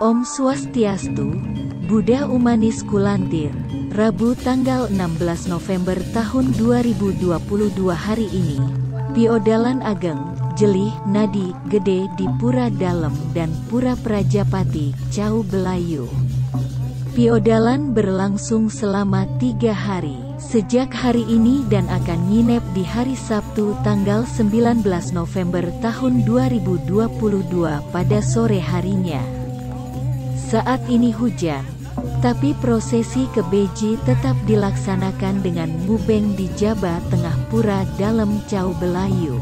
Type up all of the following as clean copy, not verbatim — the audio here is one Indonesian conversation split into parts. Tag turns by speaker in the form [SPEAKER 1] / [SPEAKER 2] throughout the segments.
[SPEAKER 1] Om Swastiastu, Buddha Umanis Kulantir, Rabu tanggal 16 November tahun 2022 hari ini, Piodalan Ageng, Jelih, Nadi, Gede di Pura Dalem dan Pura Prajapati, Cau Belayu. Piodalan berlangsung selama 3 hari, sejak hari ini dan akan nginep di hari Sabtu tanggal 19 November tahun 2022 pada sore harinya. Saat ini hujan, tapi prosesi ke Beji tetap dilaksanakan dengan mubeng di Jaba Tengah Pura Dalem Cau Belayu.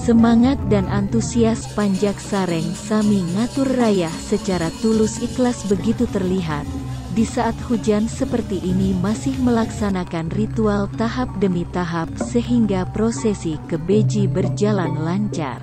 [SPEAKER 1] Semangat dan antusias Panjak Sareng Sami Ngatur Rayah secara tulus ikhlas begitu terlihat, di saat hujan seperti ini masih melaksanakan ritual tahap demi tahap sehingga prosesi ke Beji berjalan lancar.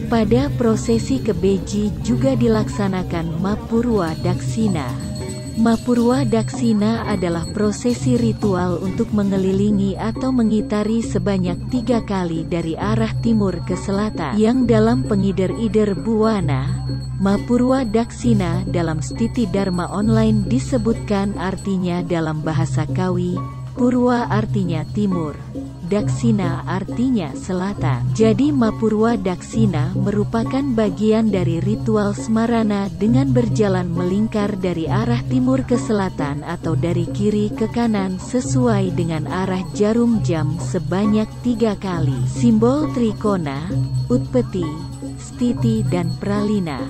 [SPEAKER 1] Pada prosesi ke Beji juga dilaksanakan Mapurwa Daksina. Mapurwa Daksina adalah prosesi ritual untuk mengelilingi atau mengitari sebanyak 3 kali dari arah timur ke selatan, yang dalam pengider-ider Buwana, Mapurwa Daksina dalam Stiti Dharma Online disebutkan artinya dalam bahasa Kawi, Purwa artinya timur, Daksina artinya selatan. Jadi Mapurwa Daksina merupakan bagian dari ritual Smarana dengan berjalan melingkar dari arah timur ke selatan atau dari kiri ke kanan sesuai dengan arah jarum jam sebanyak 3 kali. Simbol Trikona, Utpeti, Stiti dan Pralina.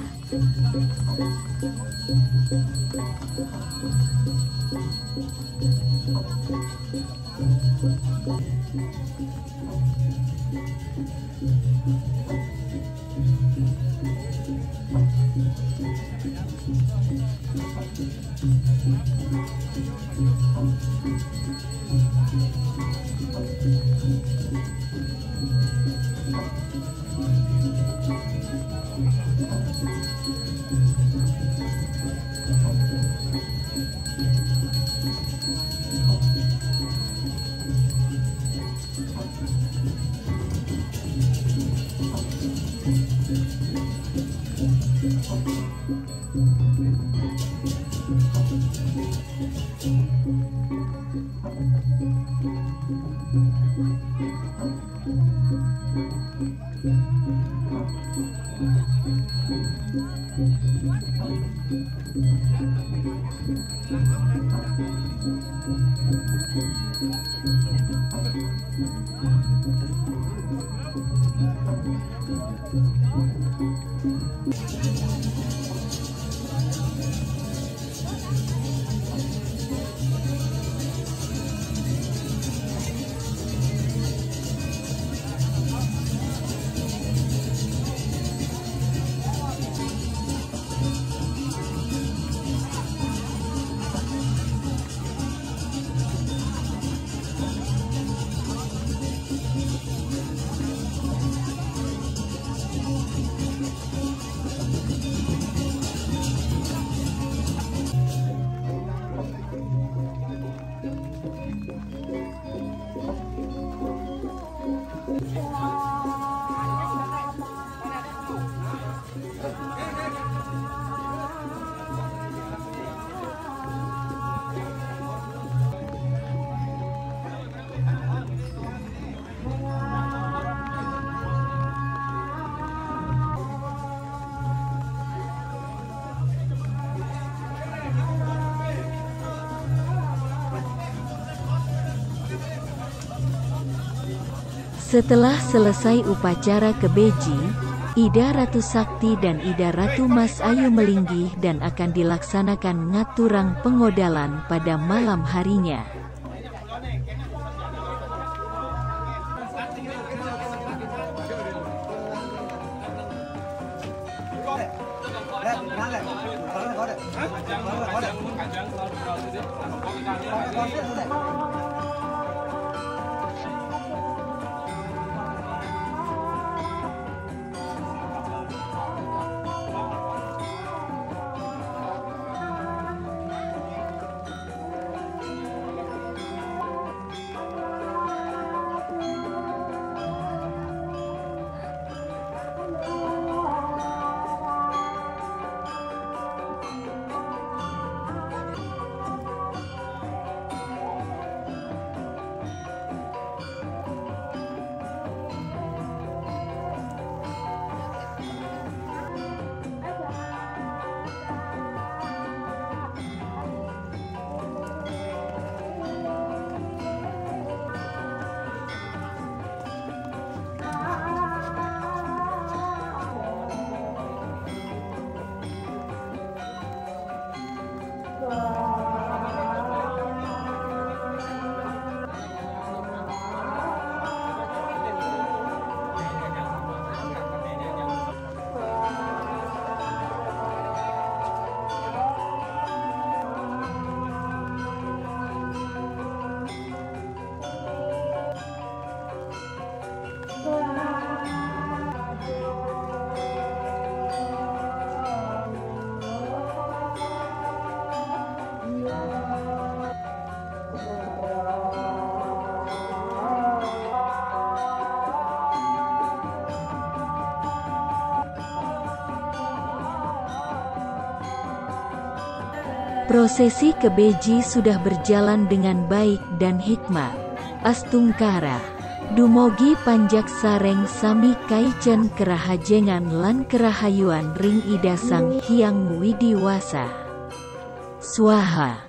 [SPEAKER 1] Setelah selesai upacara kebeji, Ida Ratu Sakti dan Ida Ratu Mas Ayu melinggih dan akan dilaksanakan ngaturang pengodalan pada malam harinya. Prosesi kebeji sudah berjalan dengan baik dan hikmat. Astungkara. Dumugi panjak sareng sami kaicen kerahajengan lan kerahayuan ring Ida Sang Hyang Widiwasa. Swaha.